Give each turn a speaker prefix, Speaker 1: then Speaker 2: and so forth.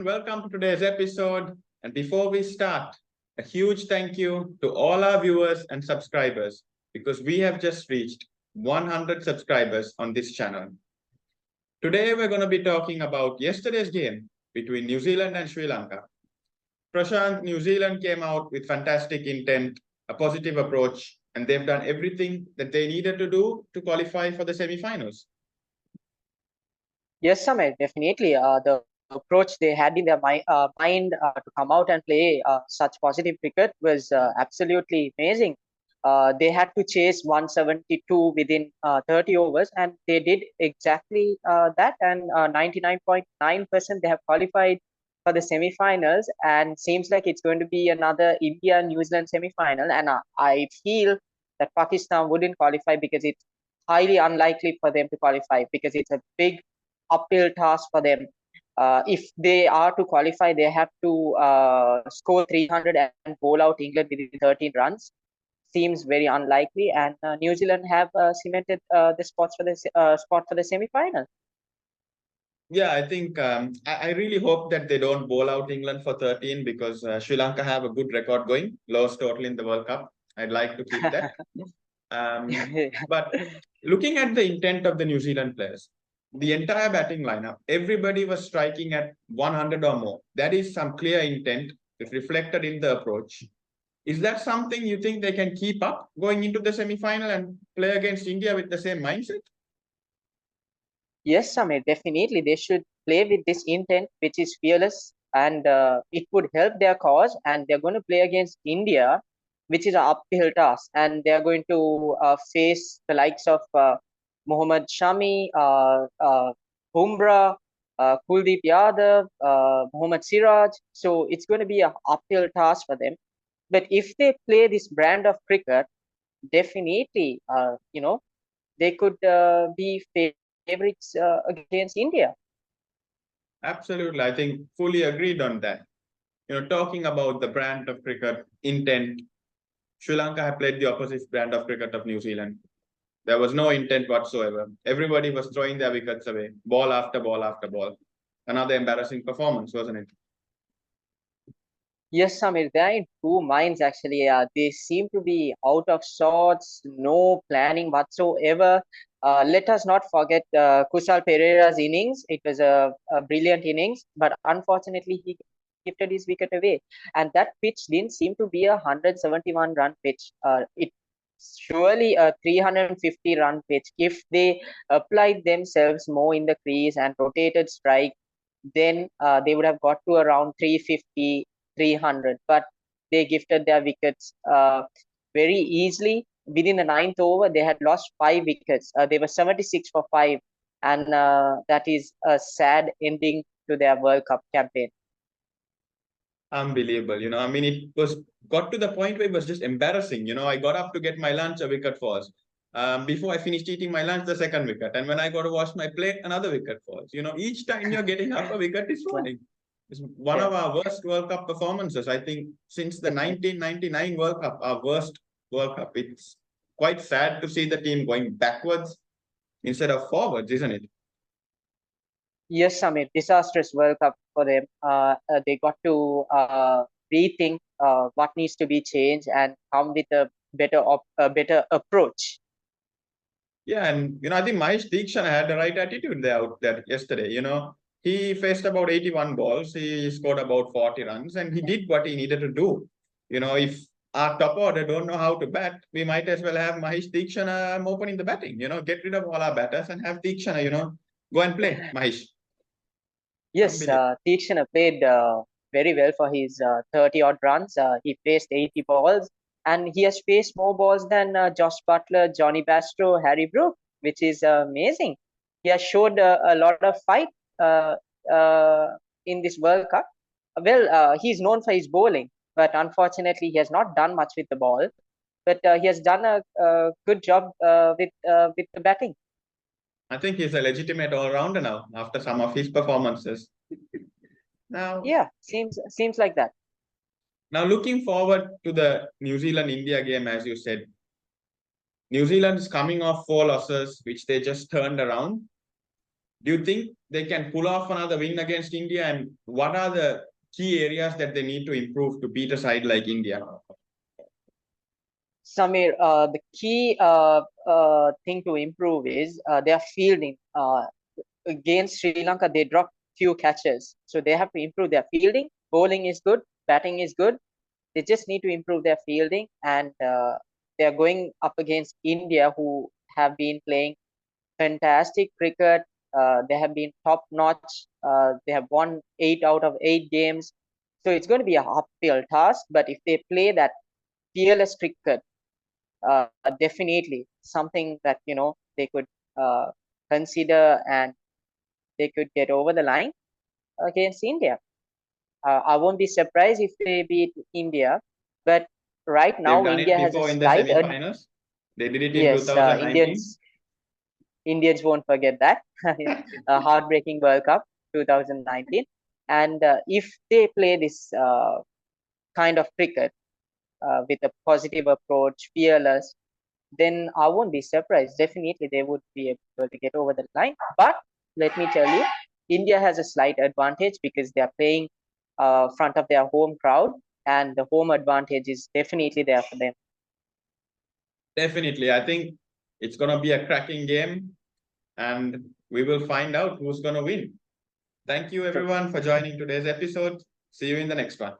Speaker 1: Welcome to today's episode. And before we start, a huge thank you to all our viewers and subscribers because we have just reached 100 subscribers on this channel. Today, we're going to be talking about yesterday's game between New Zealand and Sri Lanka. Prashant, New Zealand came out with fantastic intent, a positive approach, and they've done everything that they needed to do to qualify for the semi-finals.
Speaker 2: Yes, Samir, definitely. The approach they had in their mind to come out and play such positive cricket was absolutely amazing. They had to chase 172 within 30 overs, and they did exactly that. And 99.9% they have qualified for the semi-finals, and seems like it's going to be another India-New Zealand semi-final. And I feel that Pakistan wouldn't qualify because it's highly unlikely for them to qualify because it's a big uphill task for them. If they are to qualify, they have to score 300 and bowl out England within 13 runs. Seems very unlikely, and New Zealand have cemented the spot for the semi-final.
Speaker 1: Yeah, I think I really hope that they don't bowl out England for 13 because Sri Lanka have a good record going, lowest total in the World Cup. I'd like to keep that. But looking at the intent of the New Zealand players, the entire batting lineup, everybody was striking at 100 or more. That is some clear intent. It's reflected in the approach. Is that something you think they can keep up going into the semi-final and play against India with the same mindset?
Speaker 2: Yes, Samir, definitely. They should play with this intent, which is fearless, and it would help their cause. And they're going to play against India, which is an uphill task. And they're going to face the likes of Mohammad Shami, Bumrah, Kuldeep Yadav, Mohammad Siraj. So it's going to be an uphill task for them. But if they play this brand of cricket, definitely, they could be favorites against India.
Speaker 1: Absolutely. I think fully agreed on that. Talking about the brand of cricket, intent, Sri Lanka have played the opposite brand of cricket of New Zealand. There was no intent whatsoever. Everybody was throwing their wickets away, ball after ball after ball. Another embarrassing performance, wasn't it?
Speaker 2: Yes, Samir, they're in two minds actually. They seem to be out of sorts, no planning whatsoever. Let us not forget Kushal Pereira's innings. It was a brilliant innings, but unfortunately he gifted his wicket away. And that pitch didn't seem to be a 171 run pitch. It's surely a 350 run pitch. If they applied themselves more in the crease and rotated strike, then they would have got to around 350 300, but they gifted their wickets very easily. Within the ninth over, they had lost 5 wickets. They were 76 for 5, and that is a sad ending to their World Cup campaign.
Speaker 1: Unbelievable. I mean, it was got to the point where it was just embarrassing. I got up to get my lunch, a wicket falls. Before I finished eating my lunch, the second wicket. And when I got to wash my plate, another wicket falls. Each time you're getting up, a wicket is falling. It's one of our worst World Cup performances. I think since the 1999 World Cup, our worst World Cup. It's quite sad to see the team going backwards instead of forwards, isn't it?
Speaker 2: Yes, Samir, disastrous World Cup for them. They got to rethink what needs to be changed and come with a better approach.
Speaker 1: Yeah, and I think Mahesh Deekshana had the right attitude there out there yesterday. He faced about 81 balls, he scored about 40 runs, and he did what he needed to do. If our top order don't know how to bat, we might as well have Mahesh Deekshana opening the batting. Get rid of all our batters and have Deekshana, go and play, Mahesh.
Speaker 2: Yes, Deekshana played very well for his 30 odd runs. He faced 80 balls, and he has faced more balls than Josh Butler, Johnny Bairstow, Harry Brook, which is amazing. He has showed a lot of fight uh, in this World Cup. Well, he's known for his bowling, but unfortunately, he has not done much with the ball. But he has done a good job with the batting.
Speaker 1: I think he's a legitimate all-rounder now after some of his performances. Now,
Speaker 2: Yeah, seems like that.
Speaker 1: Now, looking forward to the New Zealand-India game, as you said, New Zealand is coming off 4 losses, which they just turned around. Do you think they can pull off another win against India? And what are the key areas that they need to improve to beat a side like India?
Speaker 2: Samir, the key thing to improve is their fielding. Against Sri Lanka, they dropped few catches, so they have to improve their fielding. Bowling is good, batting is good. They just need to improve their fielding, and they are going up against India, who have been playing fantastic cricket. They have been top notch. They have won 8 out of 8 games, so it's going to be a uphill task. But if they play that fearless cricket, definitely something that they could consider, and they could get over the line against India. I won't be surprised if they beat India, but right
Speaker 1: They've
Speaker 2: now
Speaker 1: done it
Speaker 2: India has a
Speaker 1: before in the semi-finals. They did it in
Speaker 2: yes,
Speaker 1: 2019.
Speaker 2: Indians won't forget that. A heartbreaking World Cup 2019, and if they play this kind of cricket with a positive approach, fearless, then I won't be surprised. Definitely, they would be able to get over the line. But let me tell you, India has a slight advantage because they are playing front of their home crowd, and the home advantage is definitely there for them.
Speaker 1: Definitely. I think it's going to be a cracking game, and we will find out who's going to win. Thank you, everyone, for joining today's episode. See you in the next one.